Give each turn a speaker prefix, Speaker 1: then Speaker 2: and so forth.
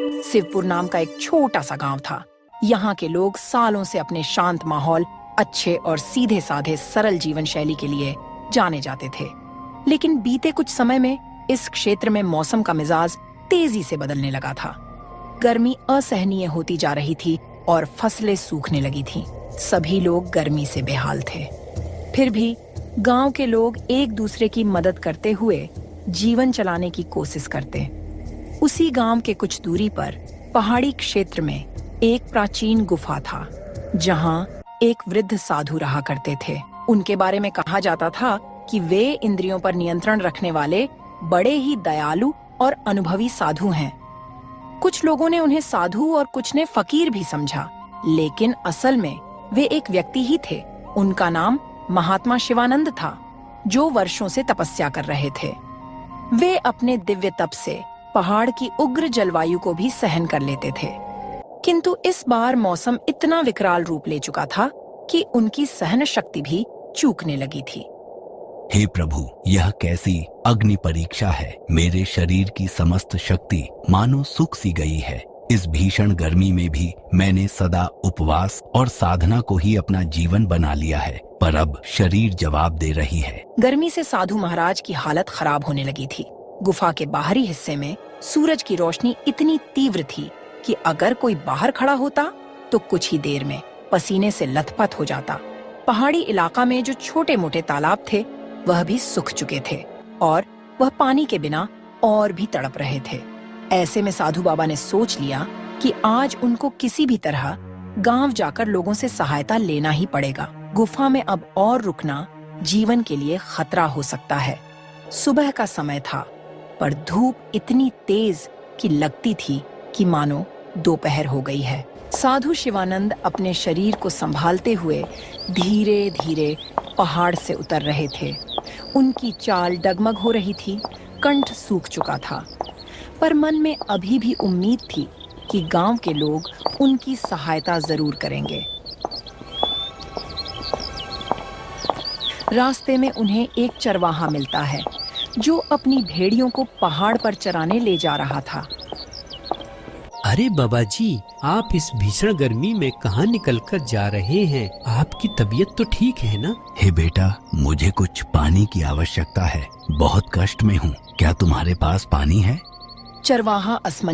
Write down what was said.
Speaker 1: शिवपुर नाम का एक छोटा सा गांव था। यहाँ के लोग सालों से अपने शांत माहौल, अच्छे और सीधे साधे सरल जीवन शैली के लिए जाने जाते थे। लेकिन बीते कुछ समय में इस क्षेत्र में मौसम का मिजाज तेजी से बदलने लगा था। गर्मी असहनीय होती जा रही थी और फसलें सूखने लगी थीं। सभी लोग गर्मी से बेहाल थे। फिर भी गांव के लोग एक दूसरे की मदद करते हुए जीवन चलाने की कोशिश करते। उसी गांव के कुछ दूरी पर पहाड़ी क्षेत्र में एक प्राचीन गुफा था, जहां एक वृद्ध साधु रहा करते थे। उनके बारे में कहा जाता था कि वे इंद्रियों पर नियंत्रण रखने वाले बड़े ही दयालु और अनुभवी साधु हैं। कुछ लोगों ने उन्हें साधु और कुछ ने फकीर भी समझा, लेकिन असल में वे एक व्यक्ति ही थे। उनका नाम महात्मा शिवानंद था, जो वर्षों से तपस्या कर रहे थे। वे अपने दिव्य तप से पहाड़ की उग्र जलवायु को भी सहन कर लेते थे। किंतु इस बार मौसम इतना विकराल रूप ले चुका था कि उनकी सहन शक्ति भी चूकने लगी थी।
Speaker 2: हे प्रभु, यह कैसी अग्नि परीक्षा है। मेरे शरीर की समस्त शक्ति मानो सूख सी गई है। इस भीषण गर्मी में भी मैंने सदा उपवास और साधना को ही अपना जीवन बना लिया है, पर अब शरीर जवाब दे रही है।
Speaker 1: गर्मी से साधु महाराज की हालत खराब होने लगी थी। गुफा के बाहरी हिस्से में सूरज की रोशनी इतनी तीव्र थी कि अगर कोई बाहर खड़ा होता तो कुछ ही देर में पसीने से लथपथ हो जाता। पहाड़ी इलाका में जो छोटे मोटे तालाब थे, वह भी सूख चुके थे और वह पानी के बिना और भी तड़प रहे थे। ऐसे में साधु बाबा ने सोच लिया कि आज उनको किसी भी तरह गांव जाकर लोगों से सहायता लेना ही पड़ेगा। गुफा में अब और रुकना जीवन के लिए खतरा हो सकता है। सुबह का समय था, पर धूप इतनी तेज कि लगती थी कि मानो दोपहर हो गई है। साधु शिवानंद अपने शरीर को संभालते हुए धीरे धीरे पहाड़ से उतर रहे थे। उनकी चाल डगमग हो रही थी, कंठ सूख चुका था, पर मन में अभी भी उम्मीद थी कि गांव के लोग उनकी सहायता जरूर करेंगे। रास्ते में उन्हें एक चरवाहा मिलता है, जो अपनी भेड़ियों को पहाड़ पर चराने ले जा रहा था।
Speaker 3: अरे बाबा जी, आप इस भीषण गर्मी में कहाँ निकल कर जा रहे हैं? आपकी तबीयत तो ठीक है ना?
Speaker 2: हे बेटा, मुझे कुछ पानी की आवश्यकता है। बहुत कष्ट में हूँ। क्या तुम्हारे पास पानी है?
Speaker 1: चरवाहा असमंजस